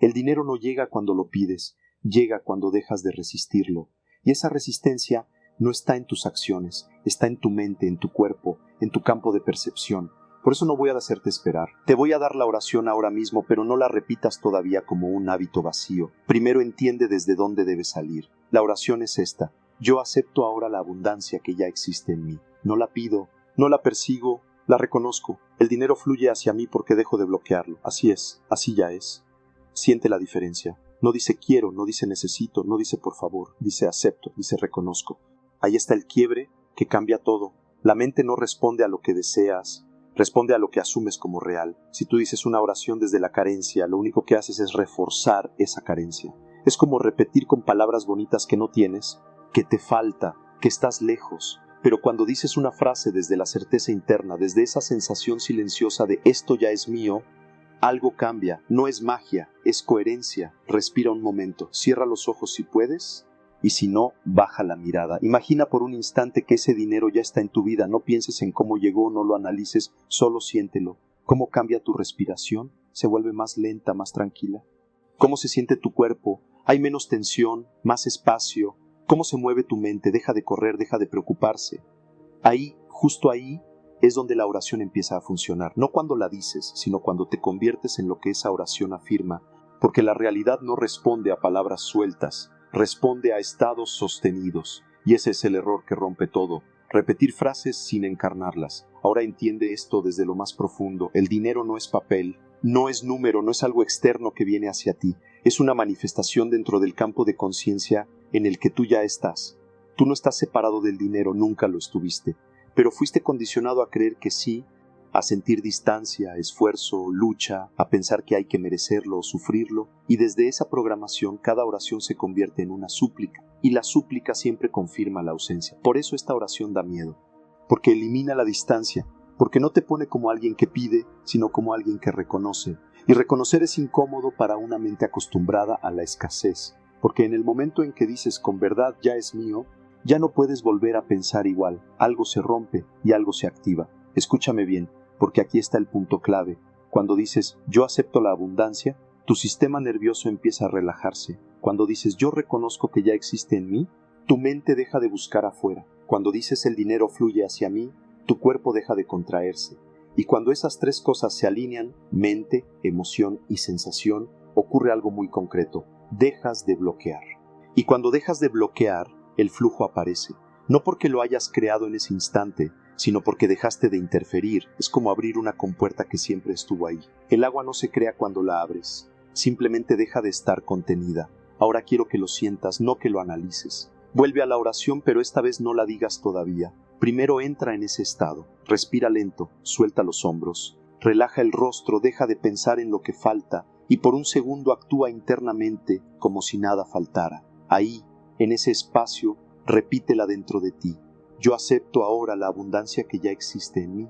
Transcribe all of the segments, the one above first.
El dinero no llega cuando lo pides, llega cuando dejas de resistirlo. Y esa resistencia no está en tus acciones, está en tu mente, en tu cuerpo, en tu campo de percepción. Por eso no voy a hacerte esperar. Te voy a dar la oración ahora mismo, pero no la repitas todavía como un hábito vacío. Primero entiende desde dónde debe salir. La oración es esta. Yo acepto ahora la abundancia que ya existe en mí. No la pido, no la persigo, la reconozco. El dinero fluye hacia mí porque dejo de bloquearlo. Así es, así ya es. Siente la diferencia. No dice quiero, no dice necesito, no dice por favor, dice acepto, dice reconozco. Ahí está el quiebre que cambia todo. La mente no responde a lo que deseas, responde a lo que asumes como real. Si tú dices una oración desde la carencia, lo único que haces es reforzar esa carencia. Es como repetir con palabras bonitas que no tienes, que te falta, que estás lejos. Pero cuando dices una frase desde la certeza interna, desde esa sensación silenciosa de esto ya es mío, algo cambia. No es magia, es coherencia. Respira un momento, cierra los ojos si puedes. Y si no, baja la mirada. Imagina por un instante que ese dinero ya está en tu vida. No pienses en cómo llegó, no lo analices, solo siéntelo. ¿Cómo cambia tu respiración? ¿Se vuelve más lenta, más tranquila? ¿Cómo se siente tu cuerpo? ¿Hay menos tensión, más espacio? ¿Cómo se mueve tu mente? Deja de correr, deja de preocuparse. Ahí, justo ahí, es donde la oración empieza a funcionar. No cuando la dices, sino cuando te conviertes en lo que esa oración afirma. Porque la realidad no responde a palabras sueltas, responde a estados sostenidos, y ese es el error que rompe todo, repetir frases sin encarnarlas. Ahora entiende esto desde lo más profundo. El dinero no es papel, no es número, no es algo externo que viene hacia ti, es una manifestación dentro del campo de conciencia en el que tú ya estás. Tú no estás separado del dinero, nunca lo estuviste, pero fuiste condicionado a creer que sí, a sentir distancia, esfuerzo, lucha, a pensar que hay que merecerlo o sufrirlo, y desde esa programación cada oración se convierte en una súplica, y la súplica siempre confirma la ausencia. Por eso esta oración da miedo, porque elimina la distancia, porque no te pone como alguien que pide, sino como alguien que reconoce, y reconocer es incómodo para una mente acostumbrada a la escasez, porque en el momento en que dices con verdad ya es mío, ya no puedes volver a pensar igual, algo se rompe y algo se activa. Escúchame bien, porque aquí está el punto clave. Cuando dices yo acepto la abundancia, tu sistema nervioso empieza a relajarse. Cuando dices yo reconozco que ya existe en mí, tu mente deja de buscar afuera. Cuando dices el dinero fluye hacia mí, tu cuerpo deja de contraerse. Y cuando esas tres cosas se alinean, mente, emoción y sensación, ocurre algo muy concreto. Dejas de bloquear. Y cuando dejas de bloquear, el flujo aparece. No porque lo hayas creado en ese instante, sino porque dejaste de interferir. Es como abrir una compuerta que siempre estuvo ahí. El agua no se crea cuando la abres, simplemente deja de estar contenida. Ahora quiero que lo sientas, no que lo analices. Vuelve a la oración, pero esta vez no la digas todavía. Primero entra en ese estado, respira lento, suelta los hombros, relaja el rostro, deja de pensar en lo que falta y por un segundo actúa internamente como si nada faltara. Ahí, en ese espacio, repítela dentro de ti. Yo acepto ahora la abundancia que ya existe en mí.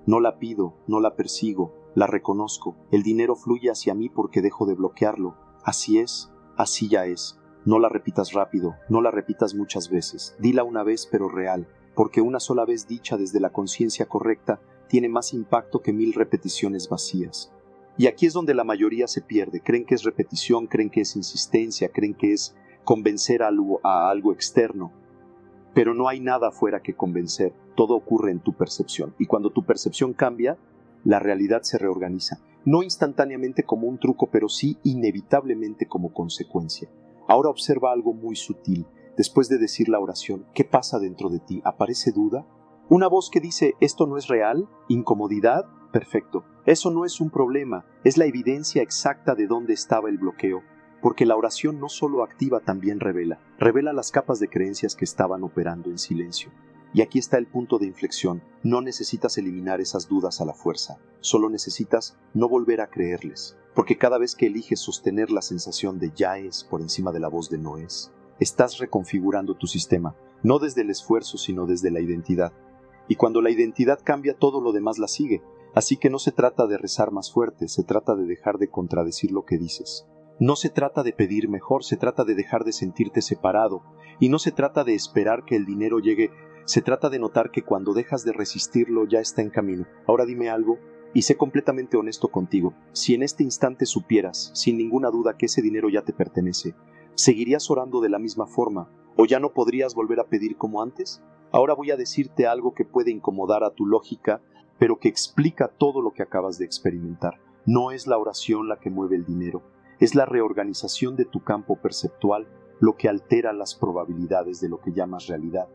No la pido, no la persigo, la reconozco. El dinero fluye hacia mí porque dejo de bloquearlo. Así es, así ya es. No la repitas rápido, no la repitas muchas veces. Dila una vez pero real, porque una sola vez dicha desde la conciencia correcta tiene más impacto que 1000 repeticiones vacías. Y aquí es donde la mayoría se pierde. Creen que es repetición, creen que es insistencia, creen que es convencer a algo externo. Pero no hay nada afuera que convencer, todo ocurre en tu percepción. Y cuando tu percepción cambia, la realidad se reorganiza. No instantáneamente como un truco, pero sí inevitablemente como consecuencia. Ahora observa algo muy sutil. Después de decir la oración, ¿qué pasa dentro de ti? ¿Aparece duda? ¿Una voz que dice, esto no es real? ¿Incomodidad? Perfecto. Eso no es un problema, es la evidencia exacta de dónde estaba el bloqueo. Porque la oración no solo activa, también revela. Revela las capas de creencias que estaban operando en silencio. Y aquí está el punto de inflexión. No necesitas eliminar esas dudas a la fuerza. Solo necesitas no volver a creerles. Porque cada vez que eliges sostener la sensación de ya es por encima de la voz de no es, estás reconfigurando tu sistema. No desde el esfuerzo, sino desde la identidad. Y cuando la identidad cambia, todo lo demás la sigue. Así que no se trata de rezar más fuerte, se trata de dejar de contradecir lo que dices. No se trata de pedir mejor, se trata de dejar de sentirte separado. Y no se trata de esperar que el dinero llegue, se trata de notar que cuando dejas de resistirlo ya está en camino. Ahora dime algo, Y sé completamente honesto contigo. Si en este instante supieras, sin ninguna duda, que ese dinero ya te pertenece, ¿seguirías orando de la misma forma? ¿O ya no podrías volver a pedir como antes? Ahora voy a decirte algo que puede incomodar a tu lógica, pero que explica todo lo que acabas de experimentar. No es la oración la que mueve el dinero, es la reorganización de tu campo perceptual lo que altera las probabilidades de lo que llamas realidad.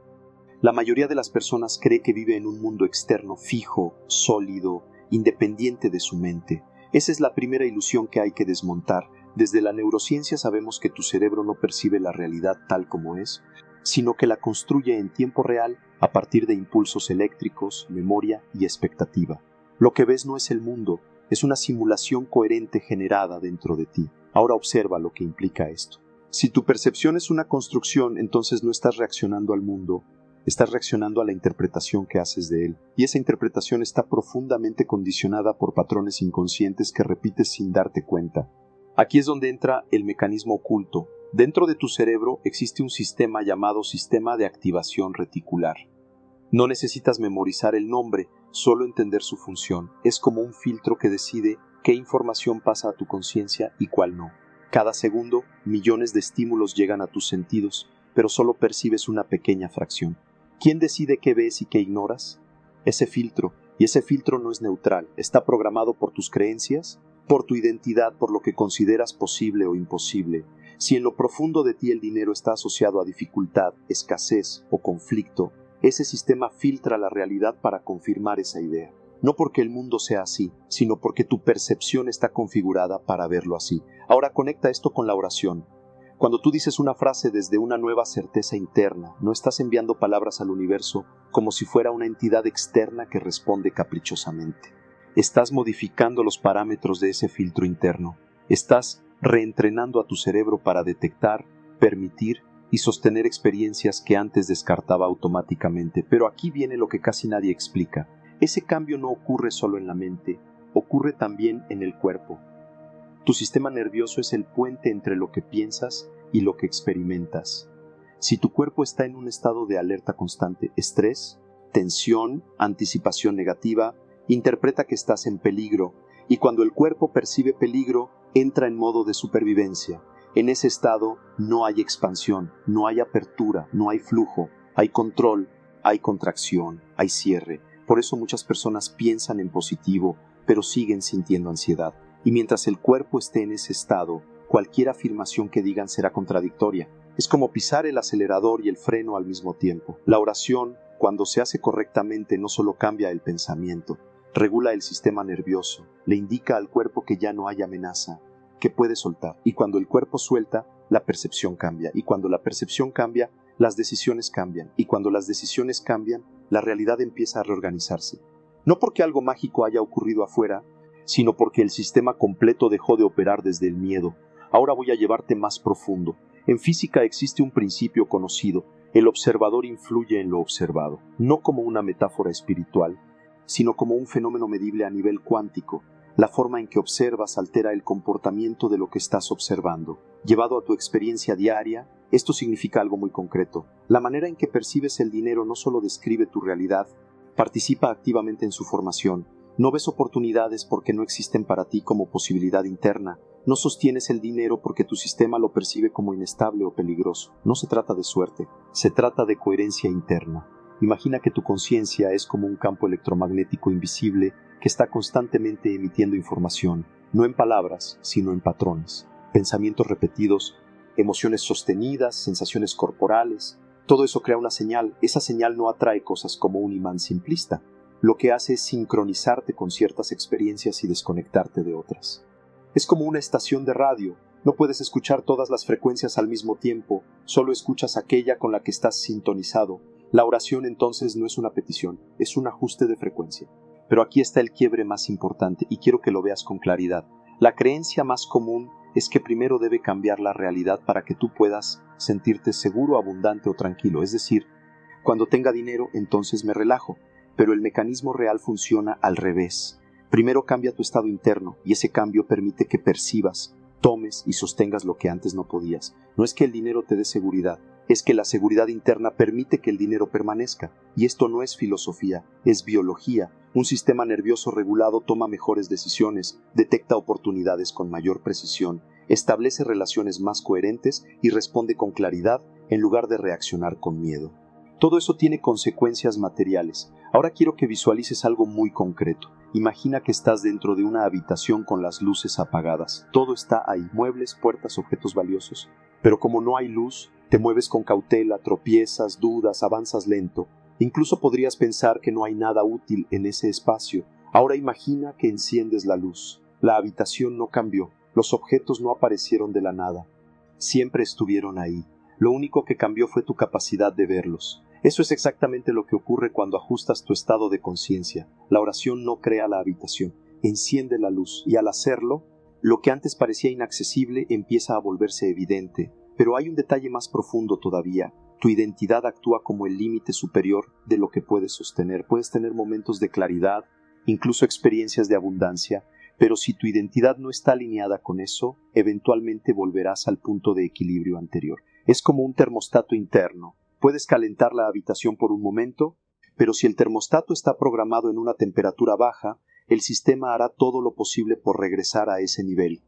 La mayoría de las personas cree que vive en un mundo externo fijo, sólido, independiente de su mente. Esa es la primera ilusión que hay que desmontar. Desde la neurociencia sabemos que tu cerebro no percibe la realidad tal como es, sino que la construye en tiempo real a partir de impulsos eléctricos, memoria y expectativa. Lo que ves no es el mundo, es una simulación coherente generada dentro de ti. Ahora observa lo que implica esto. Si tu percepción es una construcción, entonces no estás reaccionando al mundo, estás reaccionando a la interpretación que haces de él. Y esa interpretación está profundamente condicionada por patrones inconscientes que repites sin darte cuenta. Aquí es donde entra el mecanismo oculto. Dentro de tu cerebro existe un sistema llamado sistema de activación reticular. No necesitas memorizar el nombre, solo entender su función. Es como un filtro que decide qué información pasa a tu conciencia y cuál no. Cada segundo, millones de estímulos llegan a tus sentidos, pero solo percibes una pequeña fracción. ¿Quién decide qué ves y qué ignoras? Ese filtro, y ese filtro no es neutral, está programado por tus creencias, por tu identidad, por lo que consideras posible o imposible. Si en lo profundo de ti el dinero está asociado a dificultad, escasez o conflicto, ese sistema filtra la realidad para confirmar esa idea. No porque el mundo sea así, sino porque tu percepción está configurada para verlo así. Ahora conecta esto con la oración. Cuando tú dices una frase desde una nueva certeza interna, no estás enviando palabras al universo como si fuera una entidad externa que responde caprichosamente. Estás modificando los parámetros de ese filtro interno. Estás reentrenando a tu cerebro para detectar, permitir y sostener experiencias que antes descartaba automáticamente. Pero aquí viene lo que casi nadie explica. Ese cambio no ocurre solo en la mente, ocurre también en el cuerpo. Tu sistema nervioso es el puente entre lo que piensas y lo que experimentas. Si tu cuerpo está en un estado de alerta constante, estrés, tensión, anticipación negativa, interpreta que estás en peligro, y cuando el cuerpo percibe peligro, entra en modo de supervivencia. En ese estado no hay expansión, no hay apertura, no hay flujo, hay control, hay contracción, hay cierre. Por eso muchas personas piensan en positivo, pero siguen sintiendo ansiedad. Y mientras el cuerpo esté en ese estado, cualquier afirmación que digan será contradictoria. Es como pisar el acelerador y el freno al mismo tiempo. La oración, cuando se hace correctamente, no solo cambia el pensamiento, regula el sistema nervioso, le indica al cuerpo que ya no hay amenaza, que puede soltar. Y cuando el cuerpo suelta, la percepción cambia. Y cuando la percepción cambia, las decisiones cambian. Y cuando las decisiones cambian, la realidad empieza a reorganizarse. No porque algo mágico haya ocurrido afuera, sino porque el sistema completo dejó de operar desde el miedo. Ahora voy a llevarte más profundo. En física existe un principio conocido. El observador influye en lo observado, no como una metáfora espiritual, sino como un fenómeno medible a nivel cuántico. La forma en que observas altera el comportamiento de lo que estás observando. Llevado a tu experiencia diaria, esto significa algo muy concreto. La manera en que percibes el dinero no solo describe tu realidad, participa activamente en su formación. No ves oportunidades porque no existen para ti como posibilidad interna. No sostienes el dinero porque tu sistema lo percibe como inestable o peligroso. No se trata de suerte, se trata de coherencia interna. Imagina que tu conciencia es como un campo electromagnético invisible que está constantemente emitiendo información, no en palabras, sino en patrones, pensamientos repetidos, emociones sostenidas, sensaciones corporales. Todo eso crea una señal. Esa señal no atrae cosas como un imán simplista. Lo que hace es sincronizarte con ciertas experiencias y desconectarte de otras. Es como una estación de radio. No puedes escuchar todas las frecuencias al mismo tiempo, solo escuchas aquella con la que estás sintonizado. La oración entonces no es una petición, es un ajuste de frecuencia. Pero aquí está el quiebre más importante y quiero que lo veas con claridad. La creencia más común es que primero debe cambiar la realidad para que tú puedas sentirte seguro, abundante o tranquilo. Es decir, cuando tenga dinero, entonces me relajo. Pero el mecanismo real funciona al revés. Primero cambia tu estado interno y ese cambio permite que percibas, tomes y sostengas lo que antes no podías. No es que el dinero te dé seguridad, es que la seguridad interna permite que el dinero permanezca. Y esto no es filosofía, es biología. Un sistema nervioso regulado toma mejores decisiones, detecta oportunidades con mayor precisión, establece relaciones más coherentes y responde con claridad en lugar de reaccionar con miedo. Todo eso tiene consecuencias materiales. Ahora quiero que visualices algo muy concreto. Imagina que estás dentro de una habitación con las luces apagadas. Todo está ahí, muebles, puertas, objetos valiosos. Pero como no hay luz, te mueves con cautela, tropiezas, dudas, avanzas lento. Incluso podrías pensar que no hay nada útil en ese espacio. Ahora imagina que enciendes la luz. La habitación no cambió. Los objetos no aparecieron de la nada. Siempre estuvieron ahí. Lo único que cambió fue tu capacidad de verlos. Eso es exactamente lo que ocurre cuando ajustas tu estado de conciencia. La oración no crea la habitación, enciende la luz y al hacerlo, lo que antes parecía inaccesible empieza a volverse evidente. Pero hay un detalle más profundo todavía. Tu identidad actúa como el límite superior de lo que puedes sostener. Puedes tener momentos de claridad, incluso experiencias de abundancia, pero si tu identidad no está alineada con eso, eventualmente volverás al punto de equilibrio anterior. Es como un termostato interno. Puedes calentar la habitación por un momento, pero si el termostato está programado en una temperatura baja, el sistema hará todo lo posible por regresar a ese nivel.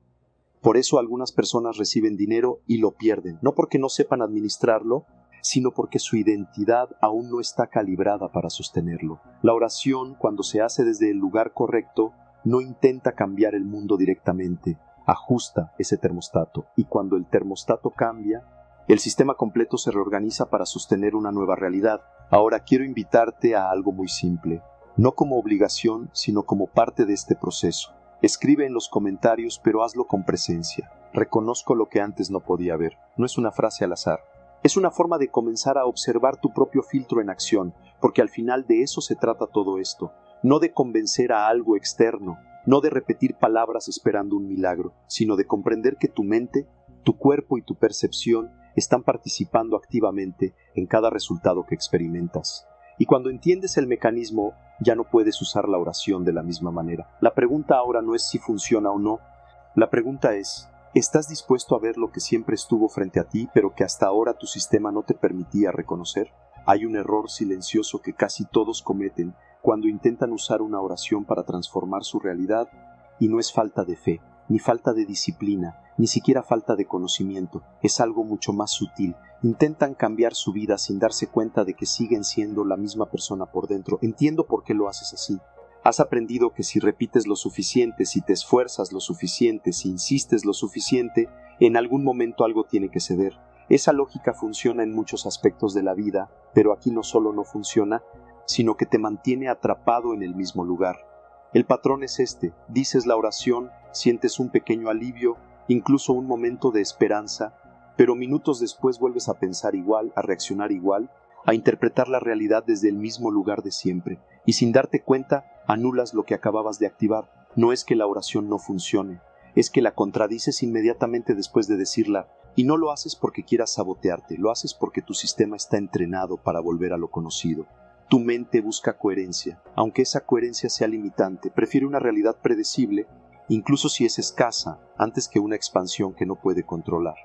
Por eso algunas personas reciben dinero y lo pierden, no porque no sepan administrarlo, sino porque su identidad aún no está calibrada para sostenerlo. La oración, cuando se hace desde el lugar correcto, no intenta cambiar el mundo directamente, ajusta ese termostato, y cuando el termostato cambia, el sistema completo se reorganiza para sostener una nueva realidad. Ahora quiero invitarte a algo muy simple, no como obligación, sino como parte de este proceso. Escribe en los comentarios, pero hazlo con presencia. Reconozco lo que antes no podía ver. No es una frase al azar. Es una forma de comenzar a observar tu propio filtro en acción, porque al final de eso se trata todo esto. No de convencer a algo externo, no de repetir palabras esperando un milagro, sino de comprender que tu mente, tu cuerpo y tu percepción están participando activamente en cada resultado que experimentas. Y cuando entiendes el mecanismo, ya no puedes usar la oración de la misma manera. La pregunta ahora no es si funciona o no. La pregunta es, ¿estás dispuesto a ver lo que siempre estuvo frente a ti, pero que hasta ahora tu sistema no te permitía reconocer? Hay un error silencioso que casi todos cometen cuando intentan usar una oración para transformar su realidad, y no es falta de fe, ni falta de disciplina, ni siquiera falta de conocimiento, es algo mucho más sutil. Intentan cambiar su vida sin darse cuenta de que siguen siendo la misma persona por dentro. Entiendo por qué lo haces así. Has aprendido que si repites lo suficiente, si te esfuerzas lo suficiente, si insistes lo suficiente, en algún momento algo tiene que ceder. Esa lógica funciona en muchos aspectos de la vida, pero aquí no solo no funciona, sino que te mantiene atrapado en el mismo lugar. El patrón es este: dices la oración, sientes un pequeño alivio, incluso un momento de esperanza, pero minutos después vuelves a pensar igual, a reaccionar igual, a interpretar la realidad desde el mismo lugar de siempre, y sin darte cuenta, anulas lo que acababas de activar. No es que la oración no funcione, es que la contradices inmediatamente después de decirla, y no lo haces porque quieras sabotearte, lo haces porque tu sistema está entrenado para volver a lo conocido. Tu mente busca coherencia, aunque esa coherencia sea limitante, prefiere una realidad predecible, incluso si es escasa, antes que una expansión que no puede controlar.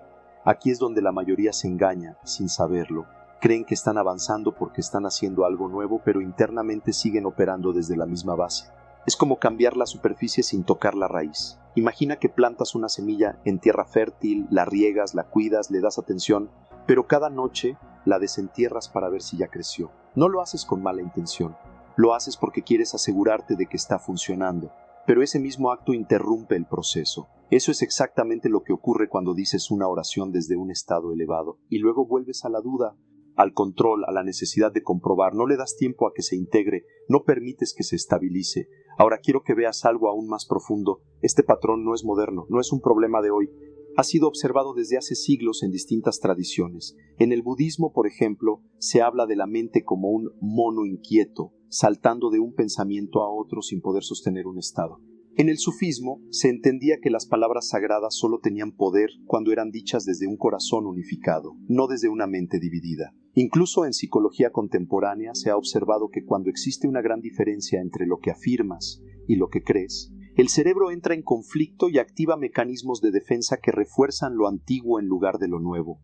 Aquí es donde la mayoría se engaña, sin saberlo. Creen que están avanzando porque están haciendo algo nuevo, pero internamente siguen operando desde la misma base. Es como cambiar la superficie sin tocar la raíz. Imagina que plantas una semilla en tierra fértil, la riegas, la cuidas, le das atención, pero cada noche la desentierras para ver si ya creció. No lo haces con mala intención, lo haces porque quieres asegurarte de que está funcionando, pero ese mismo acto interrumpe el proceso. Eso es exactamente lo que ocurre cuando dices una oración desde un estado elevado, y luego vuelves a la duda, al control, a la necesidad de comprobar. No le das tiempo a que se integre, no permites que se estabilice. Ahora quiero que veas algo aún más profundo. Este patrón no es moderno, no es un problema de hoy. Ha sido observado desde hace siglos en distintas tradiciones. En el budismo, por ejemplo, se habla de la mente como un mono inquieto, saltando de un pensamiento a otro sin poder sostener un estado. En el sufismo se entendía que las palabras sagradas solo tenían poder cuando eran dichas desde un corazón unificado, no desde una mente dividida. Incluso en psicología contemporánea se ha observado que cuando existe una gran diferencia entre lo que afirmas y lo que crees, el cerebro entra en conflicto y activa mecanismos de defensa que refuerzan lo antiguo en lugar de lo nuevo.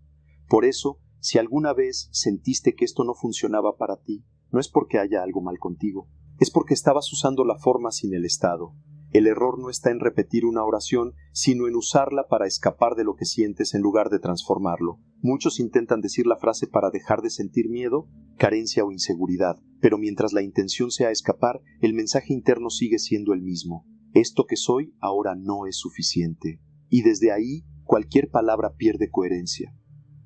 Por eso, Si alguna vez sentiste que esto no funcionaba para ti, no es porque haya algo mal contigo, es porque estabas usando la forma sin el estado. El error no está en repetir una oración, sino en usarla para escapar de lo que sientes en lugar de transformarlo. Muchos intentan decir la frase para dejar de sentir miedo, carencia o inseguridad, pero mientras la intención sea escapar, el mensaje interno sigue siendo el mismo. Esto que soy ahora no es suficiente. Y desde ahí, cualquier palabra pierde coherencia.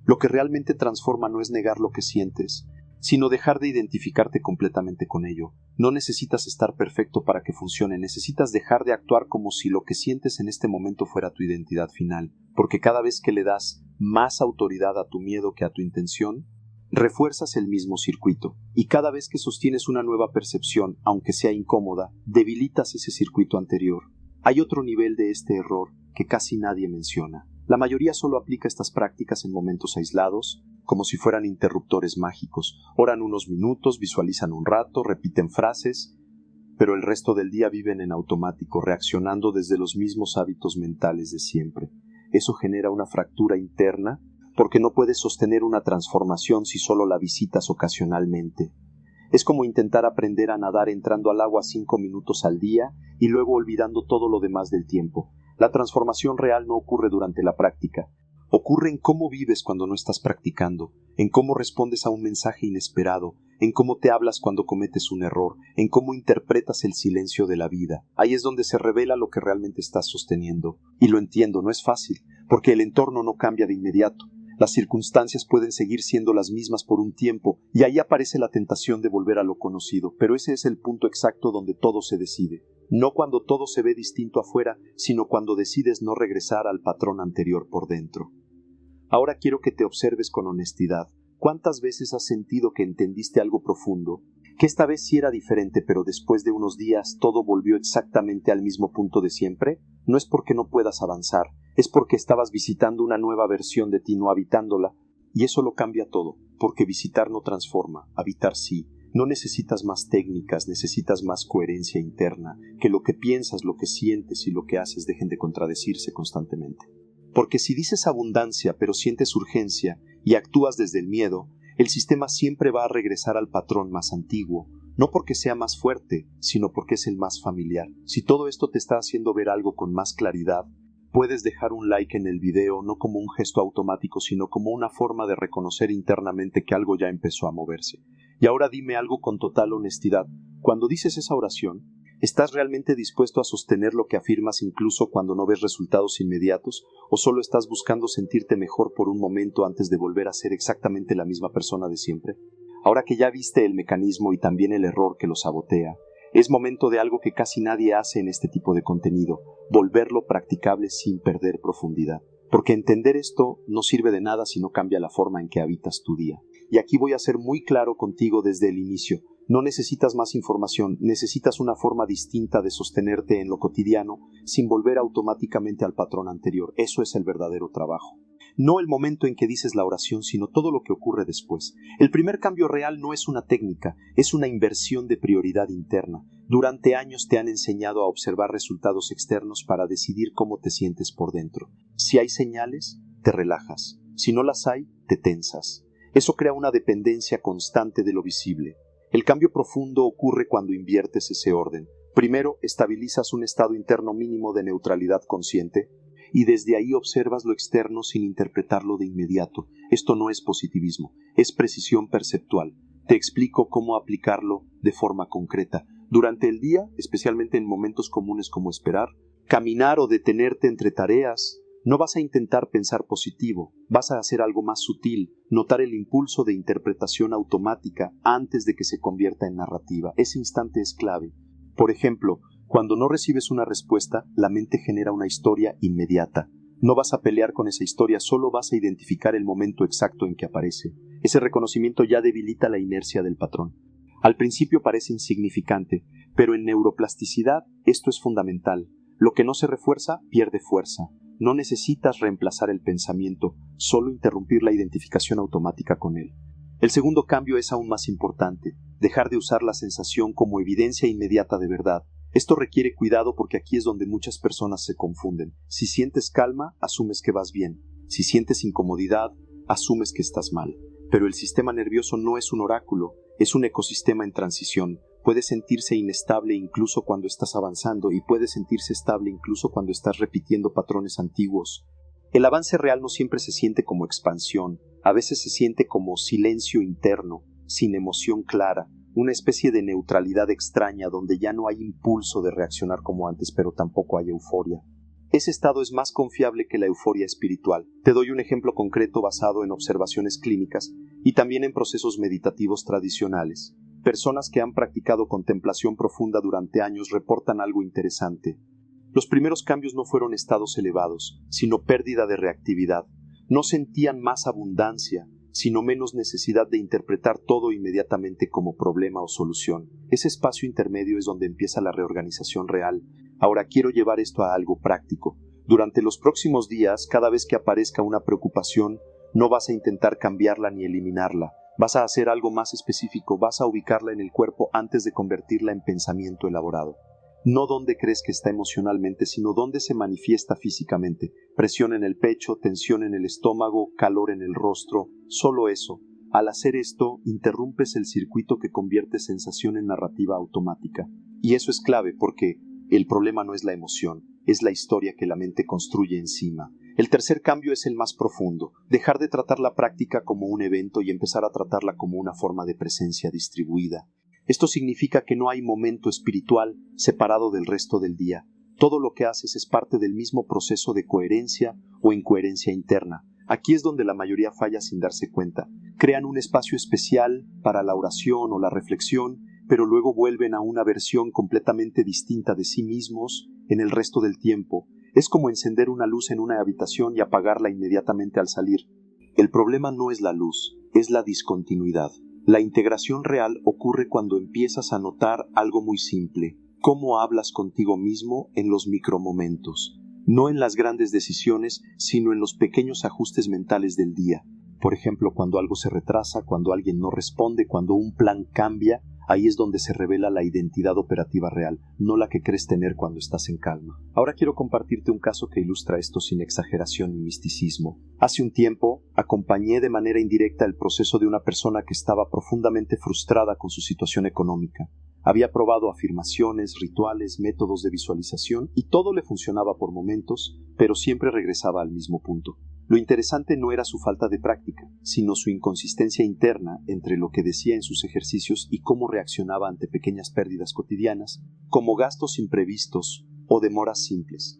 Lo que realmente transforma no es negar lo que sientes, sino dejar de identificarte completamente con ello. No necesitas estar perfecto para que funcione, necesitas dejar de actuar como si lo que sientes en este momento fuera tu identidad final, porque cada vez que le das más autoridad a tu miedo que a tu intención, refuerzas el mismo circuito, y cada vez que sostienes una nueva percepción, aunque sea incómoda, debilitas ese circuito anterior. Hay otro nivel de este error que casi nadie menciona. La mayoría solo aplica estas prácticas en momentos aislados, como si fueran interruptores mágicos. Oran unos minutos, visualizan un rato, repiten frases, pero el resto del día viven en automático, reaccionando desde los mismos hábitos mentales de siempre. Eso genera una fractura interna, porque no puedes sostener una transformación si solo la visitas ocasionalmente. Es como intentar aprender a nadar entrando al agua 5 minutos al día y luego olvidando todo lo demás del tiempo. La transformación real no ocurre durante la práctica. Ocurre en cómo vives cuando no estás practicando, en cómo respondes a un mensaje inesperado, en cómo te hablas cuando cometes un error, en cómo interpretas el silencio de la vida. Ahí es donde se revela lo que realmente estás sosteniendo. Y lo entiendo, no es fácil, porque el entorno no cambia de inmediato. Las circunstancias pueden seguir siendo las mismas por un tiempo, y ahí aparece la tentación de volver a lo conocido, pero ese es el punto exacto donde todo se decide. No cuando todo se ve distinto afuera, sino cuando decides no regresar al patrón anterior por dentro. Ahora quiero que te observes con honestidad. ¿Cuántas veces has sentido que entendiste algo profundo? Que esta vez sí era diferente, pero después de unos días todo volvió exactamente al mismo punto de siempre. No es porque no puedas avanzar, es porque estabas visitando una nueva versión de ti, no habitándola. Y eso lo cambia todo, porque visitar no transforma, habitar sí. No necesitas más técnicas, necesitas más coherencia interna, que lo que piensas, lo que sientes y lo que haces dejen de contradecirse constantemente. Porque si dices abundancia pero sientes urgencia y actúas desde el miedo, el sistema siempre va a regresar al patrón más antiguo, no porque sea más fuerte, sino porque es el más familiar. Si todo esto te está haciendo ver algo con más claridad, puedes dejar un like en el video no como un gesto automático, sino como una forma de reconocer internamente que algo ya empezó a moverse. Y ahora dime algo con total honestidad. Cuando dices esa oración, ¿estás realmente dispuesto a sostener lo que afirmas incluso cuando no ves resultados inmediatos? ¿O solo estás buscando sentirte mejor por un momento antes de volver a ser exactamente la misma persona de siempre? Ahora que ya viste el mecanismo y también el error que lo sabotea, es momento de algo que casi nadie hace en este tipo de contenido, volverlo practicable sin perder profundidad. Porque entender esto no sirve de nada si no cambia la forma en que habitas tu día. Y aquí voy a ser muy claro contigo desde el inicio. No necesitas más información, necesitas una forma distinta de sostenerte en lo cotidiano sin volver automáticamente al patrón anterior. Eso es el verdadero trabajo. No el momento en que dices la oración, sino todo lo que ocurre después. El primer cambio real no es una técnica, es una inversión de prioridad interna. Durante años te han enseñado a observar resultados externos para decidir cómo te sientes por dentro. Si hay señales, te relajas. Si no las hay, te tensas. Eso crea una dependencia constante de lo visible. El cambio profundo ocurre cuando inviertes ese orden. Primero, estabilizas un estado interno mínimo de neutralidad consciente y desde ahí observas lo externo sin interpretarlo de inmediato. Esto no es positivismo, es precisión perceptual. Te explico cómo aplicarlo de forma concreta. Durante el día, especialmente en momentos comunes como esperar, caminar o detenerte entre tareas, no vas a intentar pensar positivo, vas a hacer algo más sutil, notar el impulso de interpretación automática antes de que se convierta en narrativa. Ese instante es clave. Por ejemplo, cuando no recibes una respuesta, la mente genera una historia inmediata. No vas a pelear con esa historia, solo vas a identificar el momento exacto en que aparece. Ese reconocimiento ya debilita la inercia del patrón. Al principio parece insignificante, pero en neuroplasticidad esto es fundamental. Lo que no se refuerza, pierde fuerza. No necesitas reemplazar el pensamiento, solo interrumpir la identificación automática con él. El segundo cambio es aún más importante, dejar de usar la sensación como evidencia inmediata de verdad. Esto requiere cuidado porque aquí es donde muchas personas se confunden. Si sientes calma, asumes que vas bien. Si sientes incomodidad, asumes que estás mal. Pero el sistema nervioso no es un oráculo, es un ecosistema en transición. Puede sentirse inestable incluso cuando estás avanzando y puede sentirse estable incluso cuando estás repitiendo patrones antiguos. El avance real no siempre se siente como expansión, a veces se siente como silencio interno, sin emoción clara, una especie de neutralidad extraña donde ya no hay impulso de reaccionar como antes, pero tampoco hay euforia. Ese estado es más confiable que la euforia espiritual. Te doy un ejemplo concreto basado en observaciones clínicas y también en procesos meditativos tradicionales. Personas que han practicado contemplación profunda durante años reportan algo interesante. Los primeros cambios no fueron estados elevados, sino pérdida de reactividad. No sentían más abundancia, sino menos necesidad de interpretar todo inmediatamente como problema o solución. Ese espacio intermedio es donde empieza la reorganización real. Ahora quiero llevar esto a algo práctico. Durante los próximos días, cada vez que aparezca una preocupación, no vas a intentar cambiarla ni eliminarla. Vas a hacer algo más específico, vas a ubicarla en el cuerpo antes de convertirla en pensamiento elaborado. No dónde crees que está emocionalmente, sino dónde se manifiesta físicamente. Presión en el pecho, tensión en el estómago, calor en el rostro, solo eso. Al hacer esto, interrumpes el circuito que convierte sensación en narrativa automática. Y eso es clave porque el problema no es la emoción, es la historia que la mente construye encima. El tercer cambio es el más profundo, dejar de tratar la práctica como un evento y empezar a tratarla como una forma de presencia distribuida. Esto significa que no hay momento espiritual separado del resto del día. Todo lo que haces es parte del mismo proceso de coherencia o incoherencia interna. Aquí es donde la mayoría falla sin darse cuenta. Crean un espacio especial para la oración o la reflexión, pero luego vuelven a una versión completamente distinta de sí mismos en el resto del tiempo. Es como encender una luz en una habitación y apagarla inmediatamente al salir. El problema no es la luz, es la discontinuidad. La integración real ocurre cuando empiezas a notar algo muy simple, cómo hablas contigo mismo en los micromomentos, no en las grandes decisiones, sino en los pequeños ajustes mentales del día. Por ejemplo, cuando algo se retrasa, cuando alguien no responde, cuando un plan cambia, ahí es donde se revela la identidad operativa real, no la que crees tener cuando estás en calma. Ahora quiero compartirte un caso que ilustra esto sin exageración ni misticismo. Hace un tiempo, acompañé de manera indirecta el proceso de una persona que estaba profundamente frustrada con su situación económica. Había probado afirmaciones, rituales, métodos de visualización y todo le funcionaba por momentos, pero siempre regresaba al mismo punto. Lo interesante no era su falta de práctica, sino su inconsistencia interna entre lo que decía en sus ejercicios y cómo reaccionaba ante pequeñas pérdidas cotidianas, como gastos imprevistos o demoras simples.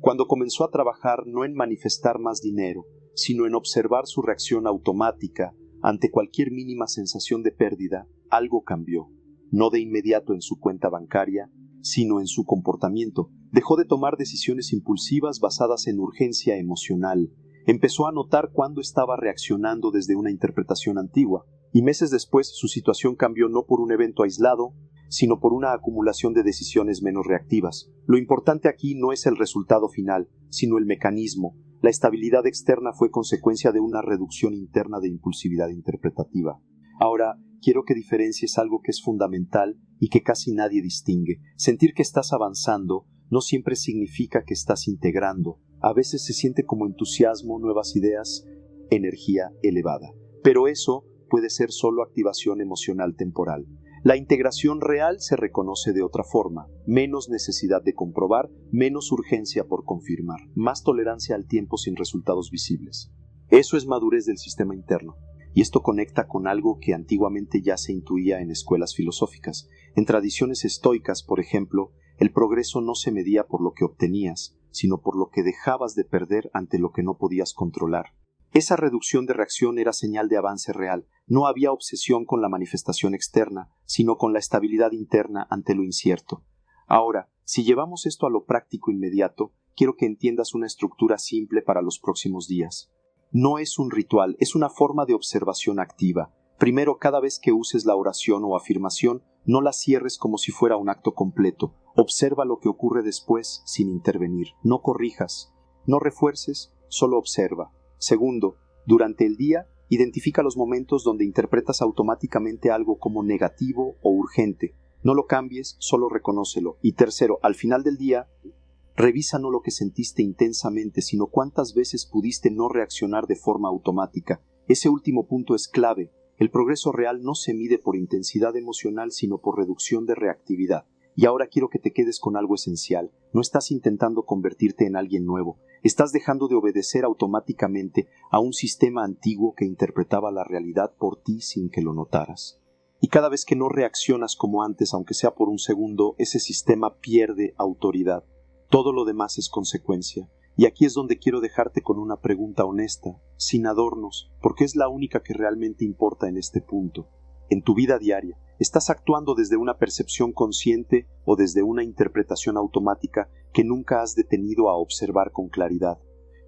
Cuando comenzó a trabajar no en manifestar más dinero, sino en observar su reacción automática ante cualquier mínima sensación de pérdida, algo cambió. No de inmediato en su cuenta bancaria, sino en su comportamiento. Dejó de tomar decisiones impulsivas basadas en urgencia emocional. Empezó a notar cuándo estaba reaccionando desde una interpretación antigua, y meses después su situación cambió no por un evento aislado, sino por una acumulación de decisiones menos reactivas. Lo importante aquí no es el resultado final, sino el mecanismo. La estabilidad externa fue consecuencia de una reducción interna de impulsividad interpretativa. Ahora, quiero que diferencies algo que es fundamental y que casi nadie distingue. Sentir que estás avanzando no siempre significa que estás integrando. A veces se siente como entusiasmo, nuevas ideas, energía elevada. Pero eso puede ser solo activación emocional temporal. La integración real se reconoce de otra forma. Menos necesidad de comprobar, menos urgencia por confirmar, más tolerancia al tiempo sin resultados visibles. Eso es madurez del sistema interno. Y esto conecta con algo que antiguamente ya se intuía en escuelas filosóficas. En tradiciones estoicas, por ejemplo, el progreso no se medía por lo que obtenías, sino por lo que dejabas de perder ante lo que no podías controlar. Esa reducción de reacción era señal de avance real. No había obsesión con la manifestación externa, sino con la estabilidad interna ante lo incierto. Ahora, si llevamos esto a lo práctico inmediato, quiero que entiendas una estructura simple para los próximos días. No es un ritual, es una forma de observación activa. Primero, cada vez que uses la oración o afirmación, no la cierres como si fuera un acto completo. Observa lo que ocurre después sin intervenir. No corrijas, no refuerces, solo observa. Segundo, durante el día, identifica los momentos donde interpretas automáticamente algo como negativo o urgente. No lo cambies, solo reconócelo. Y tercero, al final del día, Revisa no lo que sentiste intensamente, sino cuántas veces pudiste no reaccionar de forma automática. Ese último punto es clave. El progreso real no se mide por intensidad emocional, sino por reducción de reactividad. Y ahora quiero que te quedes con algo esencial. No estás intentando convertirte en alguien nuevo. Estás dejando de obedecer automáticamente a un sistema antiguo que interpretaba la realidad por ti sin que lo notaras. Y cada vez que no reaccionas como antes, aunque sea por un segundo, ese sistema pierde autoridad. Todo lo demás es consecuencia. Y aquí es donde quiero dejarte con una pregunta honesta, sin adornos, porque es la única que realmente importa en este punto. En tu vida diaria, ¿estás actuando desde una percepción consciente o desde una interpretación automática que nunca has detenido a observar con claridad?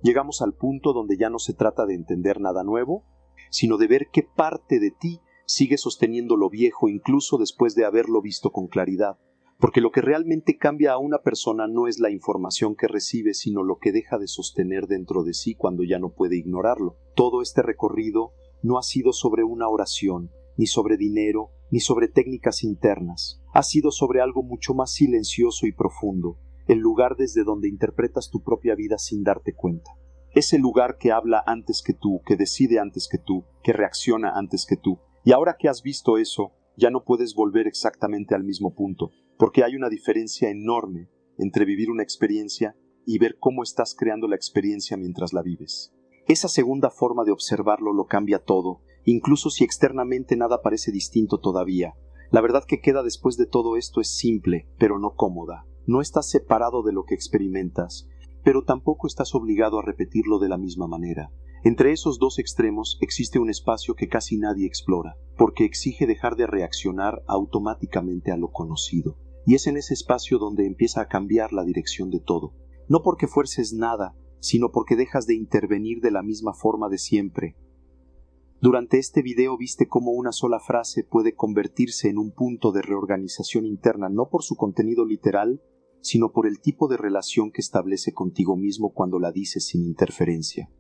Llegamos al punto donde ya no se trata de entender nada nuevo, sino de ver qué parte de ti sigue sosteniendo lo viejo incluso después de haberlo visto con claridad. Porque lo que realmente cambia a una persona no es la información que recibe, sino lo que deja de sostener dentro de sí cuando ya no puede ignorarlo. Todo este recorrido no ha sido sobre una oración, ni sobre dinero, ni sobre técnicas internas. Ha sido sobre algo mucho más silencioso y profundo, el lugar desde donde interpretas tu propia vida sin darte cuenta. Es el lugar que habla antes que tú, que decide antes que tú, que reacciona antes que tú. Y ahora que has visto eso, ya no puedes volver exactamente al mismo punto, porque hay una diferencia enorme entre vivir una experiencia y ver cómo estás creando la experiencia mientras la vives. Esa segunda forma de observarlo lo cambia todo, incluso si externamente nada parece distinto todavía. La verdad que queda después de todo esto es simple, pero no cómoda. No estás separado de lo que experimentas, pero tampoco estás obligado a repetirlo de la misma manera. Entre esos dos extremos existe un espacio que casi nadie explora, porque exige dejar de reaccionar automáticamente a lo conocido. Y es en ese espacio donde empieza a cambiar la dirección de todo. No porque fuerces nada, sino porque dejas de intervenir de la misma forma de siempre. Durante este video viste cómo una sola frase puede convertirse en un punto de reorganización interna, no por su contenido literal, sino por el tipo de relación que establece contigo mismo cuando la dices sin interferencia.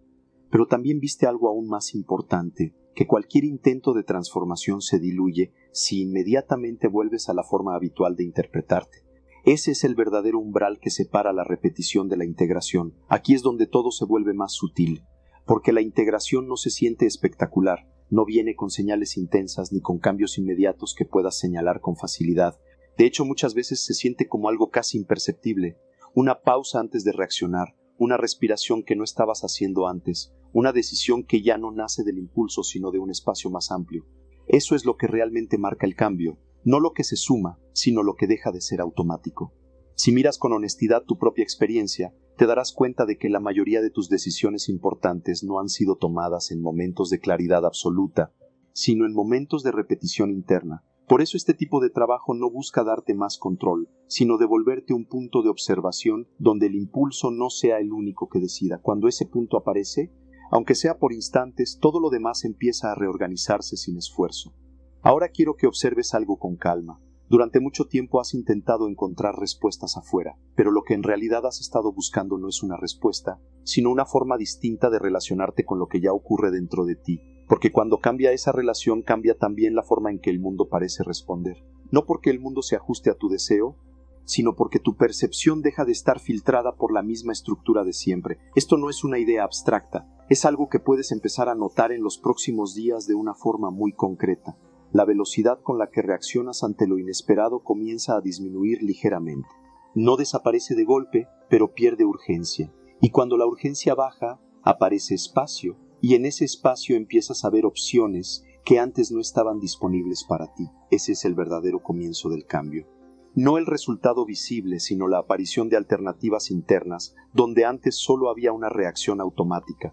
Pero también viste algo aún más importante, que cualquier intento de transformación se diluye si inmediatamente vuelves a la forma habitual de interpretarte. Ese es el verdadero umbral que separa la repetición de la integración. Aquí es donde todo se vuelve más sutil, porque la integración no se siente espectacular, no viene con señales intensas ni con cambios inmediatos que puedas señalar con facilidad. De hecho, muchas veces se siente como algo casi imperceptible, una pausa antes de reaccionar, una respiración que no estabas haciendo antes, una decisión que ya no nace del impulso sino de un espacio más amplio. Eso es lo que realmente marca el cambio, no lo que se suma, sino lo que deja de ser automático. Si miras con honestidad tu propia experiencia, te darás cuenta de que la mayoría de tus decisiones importantes no han sido tomadas en momentos de claridad absoluta, sino en momentos de repetición interna. Por eso este tipo de trabajo no busca darte más control, sino devolverte un punto de observación donde el impulso no sea el único que decida. Cuando ese punto aparece, aunque sea por instantes, todo lo demás empieza a reorganizarse sin esfuerzo. Ahora quiero que observes algo con calma. Durante mucho tiempo has intentado encontrar respuestas afuera, pero lo que en realidad has estado buscando no es una respuesta, sino una forma distinta de relacionarte con lo que ya ocurre dentro de ti. Porque cuando cambia esa relación, cambia también la forma en que el mundo parece responder. No porque el mundo se ajuste a tu deseo, sino porque tu percepción deja de estar filtrada por la misma estructura de siempre. Esto no es una idea abstracta, es algo que puedes empezar a notar en los próximos días de una forma muy concreta. La velocidad con la que reaccionas ante lo inesperado comienza a disminuir ligeramente. No desaparece de golpe, pero pierde urgencia. Y cuando la urgencia baja, aparece espacio. Y en ese espacio empiezas a ver opciones que antes no estaban disponibles para ti. Ese es el verdadero comienzo del cambio. No el resultado visible, sino la aparición de alternativas internas, donde antes solo había una reacción automática.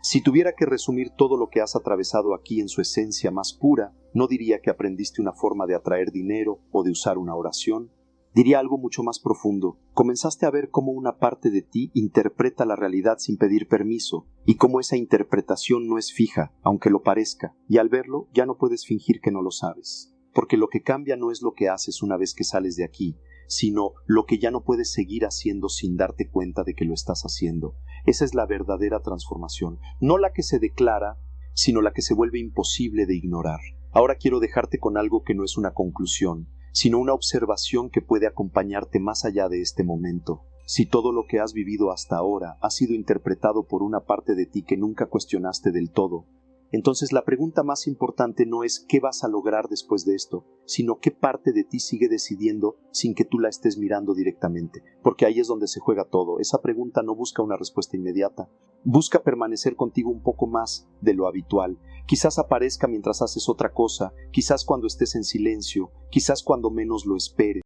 Si tuviera que resumir todo lo que has atravesado aquí en su esencia más pura, no diría que aprendiste una forma de atraer dinero o de usar una oración. Diría algo mucho más profundo. Comenzaste a ver cómo una parte de ti interpreta la realidad sin pedir permiso, y cómo esa interpretación no es fija, aunque lo parezca, y al verlo ya no puedes fingir que no lo sabes. Porque lo que cambia no es lo que haces una vez que sales de aquí, sino lo que ya no puedes seguir haciendo sin darte cuenta de que lo estás haciendo. Esa es la verdadera transformación, no la que se declara, sino la que se vuelve imposible de ignorar. Ahora quiero dejarte con algo que no es una conclusión, sino una observación que puede acompañarte más allá de este momento. Si todo lo que has vivido hasta ahora ha sido interpretado por una parte de ti que nunca cuestionaste del todo, entonces la pregunta más importante no es qué vas a lograr después de esto, sino qué parte de ti sigue decidiendo sin que tú la estés mirando directamente, porque ahí es donde se juega todo. Esa pregunta no busca una respuesta inmediata, busca permanecer contigo un poco más de lo habitual. Quizás aparezca mientras haces otra cosa, quizás cuando estés en silencio, quizás cuando menos lo esperes.